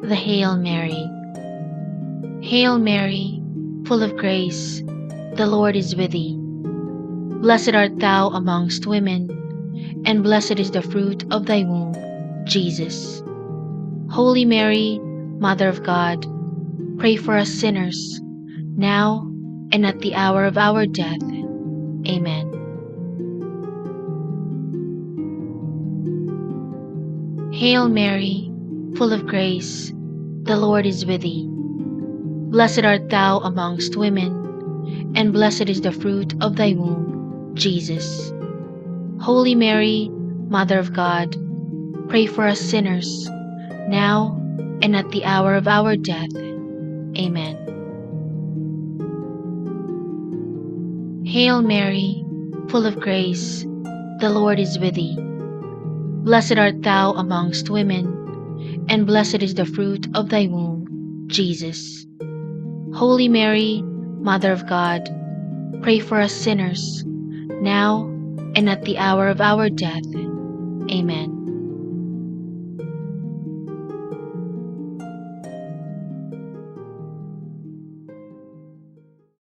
The Hail Mary. Hail Mary, full of grace, the Lord is with thee. Blessed art thou amongst women, and blessed is the fruit of thy womb, Jesus. Holy Mary, Mother of God, pray for us sinners, now and at the hour of our death. Amen. Hail Mary, full of grace, the Lord is with thee. Blessed art thou amongst women, and blessed is the fruit of thy womb, Jesus. Holy Mary, Mother of God, pray for us sinners, now and at the hour of our death. Amen. Hail Mary, full of grace, the Lord is with thee. Blessed art thou amongst women, and blessed is the fruit of thy womb, Jesus. Holy Mary, Mother of God, pray for us sinners, now and at the hour of our death. Amen.